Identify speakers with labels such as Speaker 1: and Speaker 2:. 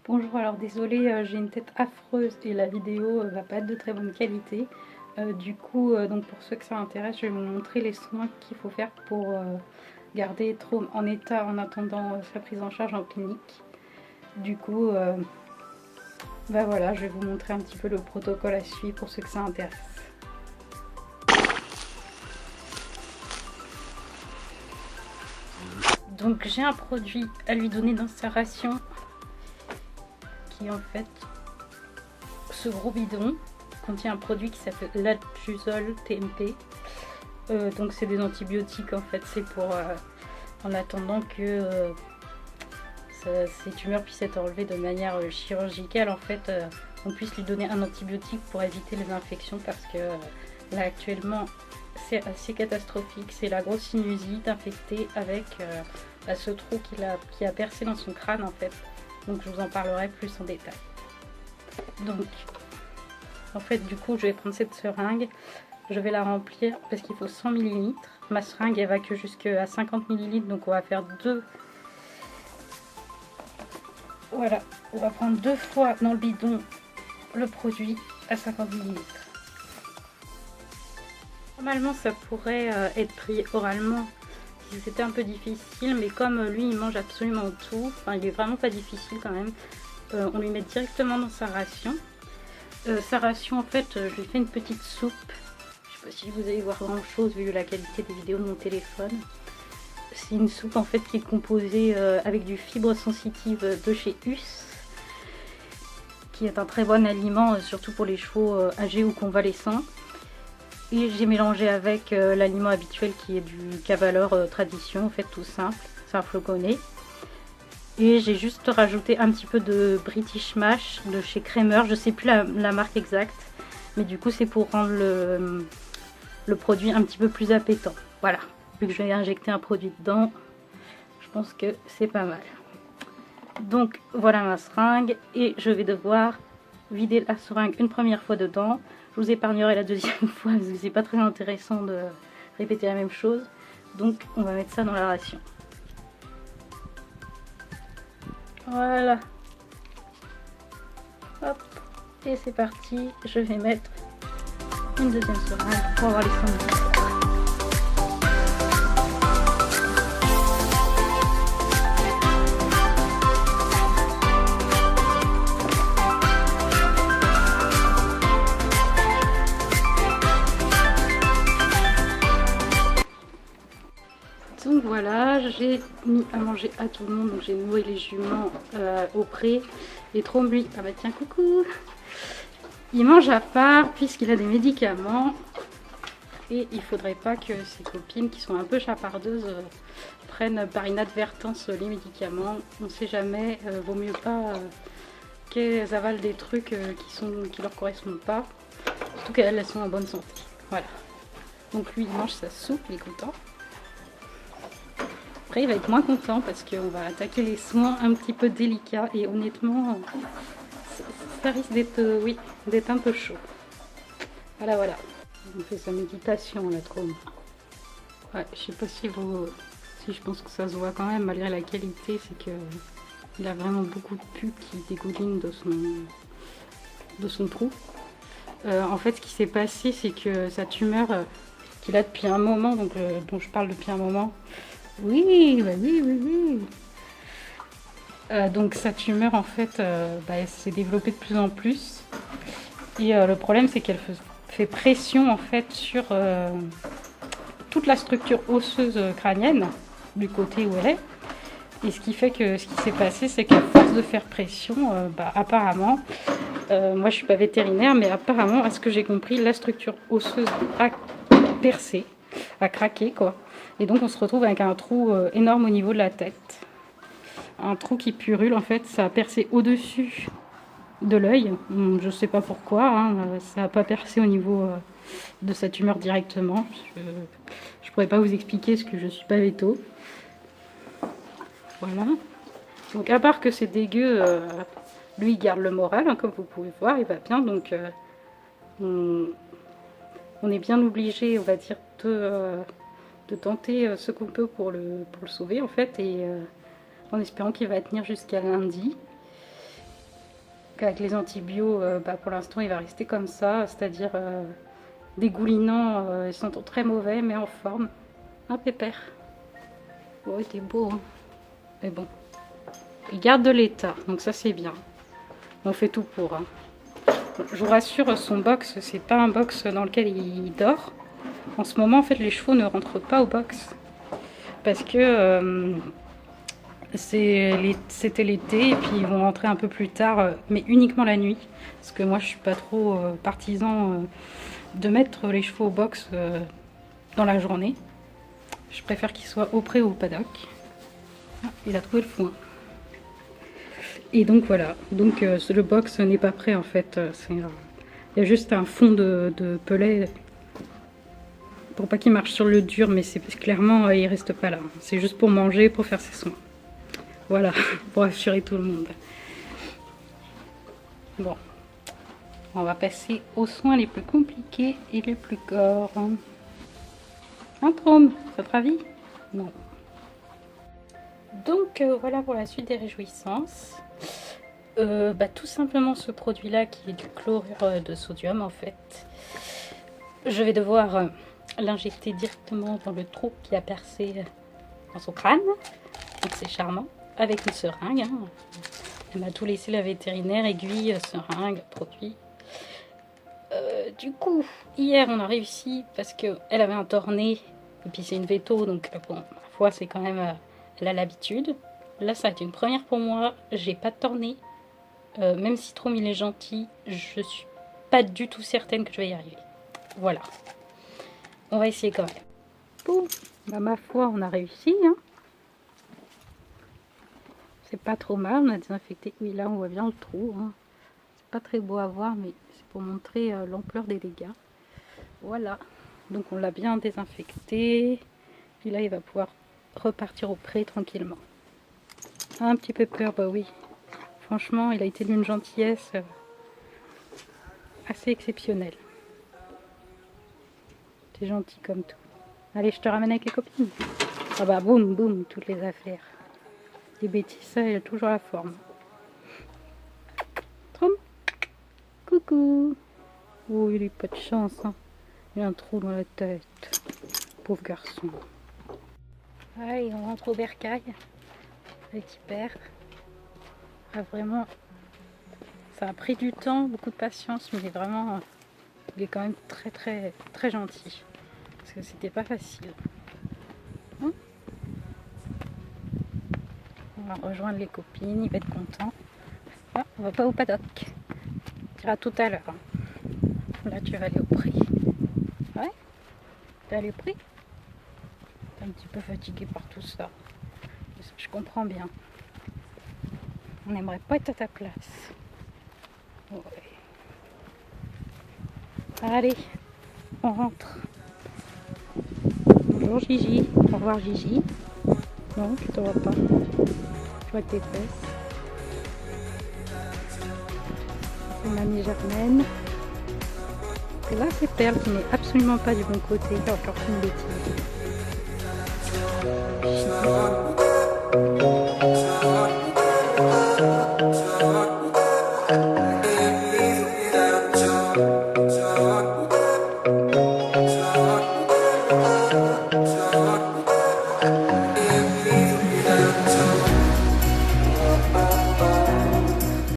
Speaker 1: Bonjour, alors désolée, j'ai une tête affreuse et la vidéo va pas être de très bonne qualité. Donc pour ceux que ça intéresse, je vais vous montrer les soins qu'il faut faire pour garder Trôme en état en attendant sa prise en charge en clinique. Voilà, je vais vous montrer un petit peu le protocole à suivre pour ceux que ça intéresse. Donc j'ai un produit à lui donner dans sa ration qui est en fait ce gros bidon contient un produit qui s'appelle l'Adjusol TMP. Donc c'est des antibiotiques en fait, c'est pour en attendant que ces tumeurs puissent être enlevées de manière chirurgicale en fait, on puisse lui donner un antibiotique pour éviter les infections parce que là actuellement c'est assez catastrophique, c'est la grosse sinusite infectée avec ce trou qui a percé dans son crâne en fait. Donc je vous en parlerai plus en détail. Donc en fait du coup je vais prendre cette seringue, je vais la remplir parce qu'il faut 100 ml. Ma seringue elle va que jusqu'à 50 ml, donc on va faire deux. Voilà, on va prendre deux fois dans le bidon le produit à 50 ml. Normalement ça pourrait être pris oralement si c'était un peu difficile, mais comme lui il mange absolument tout, enfin il est vraiment pas difficile quand même, on lui met directement dans sa ration. Sa ration en fait, je lui fais une petite soupe. Je sais pas si vous allez voir grand chose vu la qualité des vidéos de mon téléphone. C'est une soupe en fait qui est composée avec du fibre sensitive de chez Us, qui est un très bon aliment surtout pour les chevaux âgés ou convalescents. Et j'ai mélangé avec l'aliment habituel qui est du Cavalor Tradition, en fait tout simple, c'est un floconnais. Et j'ai juste rajouté un petit peu de British Mash de chez Cremer, je sais plus la marque exacte, mais du coup c'est pour rendre le produit un petit peu plus appétant. Voilà, vu que je vais injecter un produit dedans, je pense que c'est pas mal. Donc voilà ma seringue et je vais devoir vider la seringue une première fois dedans. Je vous épargnerai la deuxième fois parce que c'est pas très intéressant de répéter la même chose. Donc on va mettre ça dans la ration. Voilà. Hop. Et c'est parti. Je vais mettre une deuxième seringue pour avoir les 100 ml. Donc voilà, j'ai mis à manger à tout le monde, donc j'ai nourri les juments au pré. Et Trôme lui, ah bah tiens coucou, il mange à part puisqu'il a des médicaments. Et il faudrait pas que ses copines qui sont un peu chapardeuses prennent par inadvertance les médicaments. On sait jamais, vaut mieux pas qu'elles avalent des trucs qui leur correspondent pas. Surtout qu'elles sont en bonne santé. Voilà. Donc lui il mange sa soupe, il est content. Après il va être moins content parce qu'on va attaquer les soins un petit peu délicats et honnêtement ça risque d'être un peu chaud. Voilà voilà. On fait sa méditation là, Trôme. Ouais, je sais pas si je pense que ça se voit quand même malgré la qualité, c'est que il a vraiment beaucoup de pus qui dégoulinent de son trou. En fait ce qui s'est passé c'est que sa tumeur qu'il a depuis un moment, donc dont je parle depuis un moment. Oui, bah oui. Donc sa tumeur en fait elle s'est développée de plus en plus. Et le problème c'est qu'elle fait pression en fait sur toute la structure osseuse crânienne du côté où elle est. Et ce qui fait que ce qui s'est passé c'est qu'à force de faire pression, apparemment, moi je suis pas vétérinaire, mais apparemment à ce que j'ai compris, la structure osseuse a percé, a craqué quoi. Et donc on se retrouve avec un trou énorme au niveau de la tête. Un trou qui purule en fait, ça a percé au-dessus de l'œil. Je sais pas pourquoi, hein. Ça n'a pas percé au niveau de sa tumeur directement. Je pourrais pas vous expliquer parce que je suis pas véto. Voilà. Donc à part que c'est dégueu, lui il garde le moral, hein, comme vous pouvez voir, il va bien. Donc on est bien obligé, on va dire, de tenter ce qu'on peut pour le sauver en fait, et en espérant qu'il va tenir jusqu'à lundi. qu'avec les antibiotiques, pour l'instant il va rester comme ça, c'est-à-dire dégoulinant, ils sont très mauvais mais en forme. Un pépère. Oh, il était beau, hein. Mais bon, il garde de l'état, donc ça c'est bien. On fait tout pour. Hein. Je vous rassure, son box, c'est pas un box dans lequel il dort. En ce moment, en fait, les chevaux ne rentrent pas au box parce que c'était l'été et puis ils vont rentrer un peu plus tard, mais uniquement la nuit. Parce que moi, je suis pas trop partisan de mettre les chevaux au box dans la journée. Je préfère qu'ils soient au pré ou au paddock. Ah, il a trouvé le foin. Et donc voilà, donc le box n'est pas prêt en fait. Il y a juste un fond de pelet pour pas qu'il marche sur le dur, mais c'est clairement il reste pas là. C'est juste pour manger, pour faire ses soins. Voilà, pour assurer tout le monde. Bon, on va passer aux soins les plus compliqués et les plus gore. Un trône, votre avis? Non. Donc voilà pour la suite des réjouissances. Tout simplement ce produit là qui est du chlorure de sodium en fait. Je vais devoir l'injecter directement dans le trou qui a percé dans son crâne. Donc c'est charmant. Avec une seringue. Hein. Elle m'a tout laissé, la vétérinaire, aiguille, seringue, produit. Du coup, hier on a réussi parce qu'elle avait un torné. Et puis c'est une veto, donc bon, ma foi c'est quand même... elle a l'habitude. Là ça va être une première pour moi. J'ai pas de torné. Même si Trom il est gentil, je suis pas du tout certaine que je vais y arriver. Voilà. On va essayer quand même. Bon, ma foi, on a réussi. Hein. C'est pas trop mal, on a désinfecté. Oui, là on voit bien le trou. Hein. C'est pas très beau à voir, mais c'est pour montrer l'ampleur des dégâts. Voilà. Donc on l'a bien désinfecté. Et là il va pouvoir repartir au pré tranquillement. Un petit peu peur, bah oui. Franchement, il a été d'une gentillesse assez exceptionnelle. C'est gentil comme tout. Allez, je te ramène avec les copines. Ah bah boum, boum, toutes les affaires. Les bêtises, ça, il a toujours la forme. Trom. Coucou. Oh, il n'a pas de chance. Hein. Il a un trou dans la tête. Pauvre garçon. Allez, on rentre au bercail. Petit père. Ah, vraiment, ça a pris du temps, beaucoup de patience, mais il est quand même très très très gentil. Parce que c'était pas facile. Hein, on va rejoindre les copines, il va être content. Ah, on va pas au paddock. Tu iras tout à l'heure. Hein. Là, tu vas aller au prix. Ouais, tu vas aller au prix. T'es un petit peu fatigué par tout ça. Je comprends bien. On n'aimerait pas être à ta place. Ouais. Allez, on rentre. Bonjour Gigi. Au revoir Gigi. Non, je te vois pas. Je vois tes fesses. C'est mamie Germaine. Et là, c'est Perle qui n'est absolument pas du bon côté. Il a encore fait une bêtise.